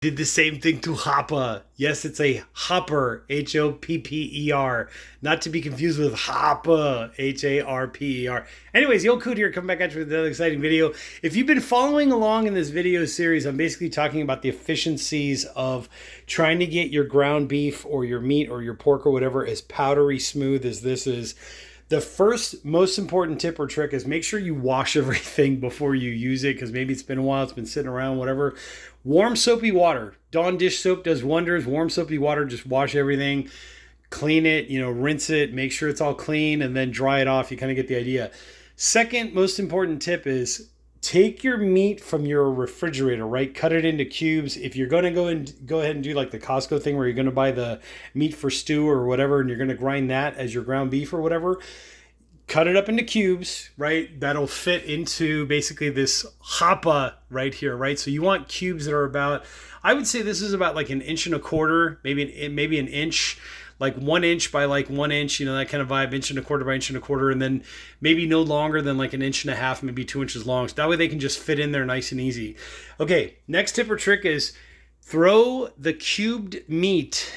Did the same thing to hopper. Yes, it's a hopper, Hopper, not to be confused with hopper, Harper. Anyways, Yo Coot here, coming back at you with another exciting video. If you've been following along in this video series, I'm basically talking about the efficiencies of trying to get your ground beef or your meat or your pork or whatever as powdery smooth as this is. The first most important tip or trick is make sure you wash everything before you use it, because maybe it's been a while, it's been sitting around, whatever. Warm soapy water. Dawn dish soap does wonders. Warm soapy water, just wash everything, clean it, rinse it, make sure it's all clean, and then dry it off. You kind of get the idea. Second most important tip is take your meat from your refrigerator, right? Cut it into cubes. If you're going to go ahead and do like the Costco thing where you're going to buy the meat for stew or whatever, and you're going to grind that as your ground beef or whatever, cut it up into cubes, right? That'll fit into basically this hopper right here, right? So you want cubes that are about, I would say this is about like 1.25 inches, maybe an inch, like 1 inch by like 1 inch, that kind of vibe, 1.25 inches by 1.25 inches, and then maybe no longer than like 1.5 inches, maybe 2 inches long. So that way they can just fit in there nice and easy. Okay, next tip or trick is throw the cubed meat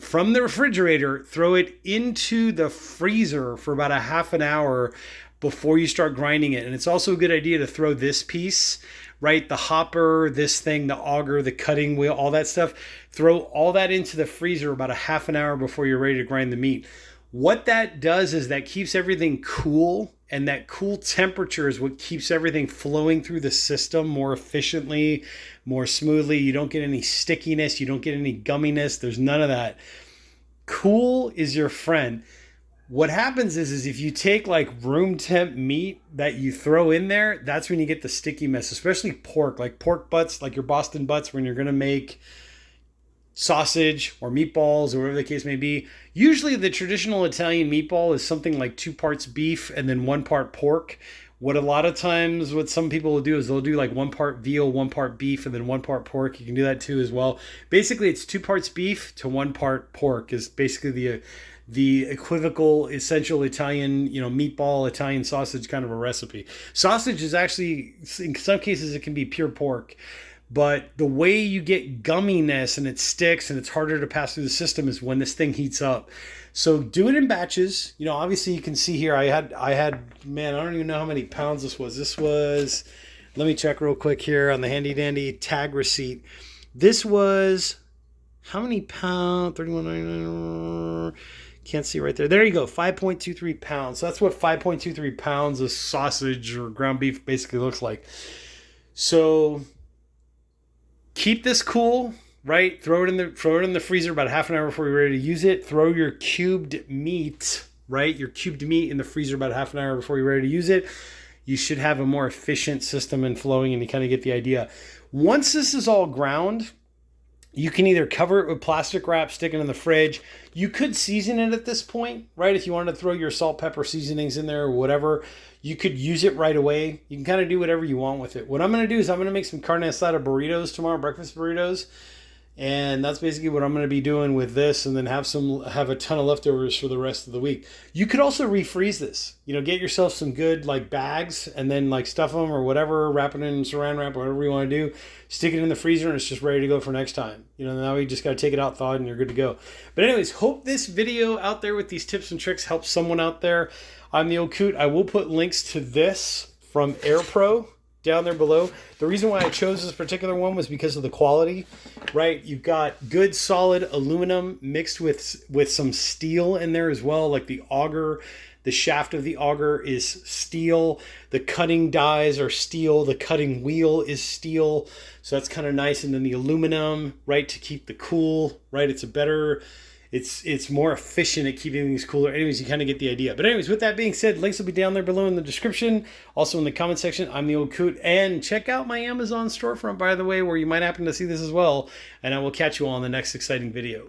from the refrigerator, throw it into the freezer for about a half an hour before you start grinding it. And it's also a good idea to throw this piece, right? The hopper, this thing, the auger, the cutting wheel, all that stuff. Throw all that into the freezer about a half an hour before you're ready to grind the meat. What that does is that keeps everything cool, and that cool temperature is what keeps everything flowing through the system more efficiently, more smoothly. You don't get any stickiness, you don't get any gumminess, there's none of that. Cool is your friend. What happens is if you take like room temp meat that you throw in there, that's when you get the sticky mess, especially pork, like pork butts, like your Boston butts, when you're going to make sausage or meatballs or whatever the case may be. Usually the traditional Italian meatball is something like 2 parts beef and then 1 part pork. What a lot of times what some people will do is they'll do like 1 part veal, 1 part beef, and then 1 part pork. You can do that too as well. Basically it's 2 parts beef to 1 part pork is basically the equivocal essential Italian, meatball, Italian sausage kind of a recipe. Sausage is actually, in some cases it can be pure pork. But the way you get gumminess and it sticks and it's harder to pass through the system is when this thing heats up. So do it in batches. Obviously you can see here, I had, man, I don't even know how many pounds this was. Let me check real quick here on the handy dandy tag receipt. This was, how many pounds? 31.99. Can't see right there. There you go, 5.23 pounds. So that's what 5.23 pounds of sausage or ground beef basically looks like. So keep this cool, right? Throw it in the freezer about half an hour before you're ready to use it. Throw your cubed meat, right? Your cubed meat in the freezer about half an hour before you're ready to use it. You should have a more efficient system and flowing, and you kind of get the idea. Once this is all ground, you can either cover it with plastic wrap, stick it in the fridge. You could season it at this point, right? If you wanted to throw your salt, pepper seasonings in there or whatever, you could use it right away. You can kind of do whatever you want with it. What I'm going to do is I'm going to make some carne asada burritos tomorrow, breakfast burritos. And that's basically what I'm going to be doing with this, and then have a ton of leftovers for the rest of the week. You could also refreeze this. Get yourself some good like bags and then like stuff them or whatever, wrap it in saran wrap, whatever you want to do. Stick it in the freezer and it's just ready to go for next time. Now you just got to take it out thawed and you're good to go. But anyways, hope this video out there with these tips and tricks helps someone out there. I'm the old Coot. I will put links to this from Airpro down there below. The reason why I chose this particular one was because of the quality, right? You've got good solid aluminum mixed with some steel in there as well, like the auger. The shaft of the auger is steel. The cutting dies are steel. The cutting wheel is steel. So that's kind of nice. And then the aluminum, right, to keep the cool, right? It's more efficient at keeping things cooler. Anyways, you kind of get the idea. But anyways, with that being said, links will be down there below in the description. Also in the comment section, I'm the old Coot. And check out my Amazon storefront, by the way, where you might happen to see this as well. And I will catch you all in the next exciting video.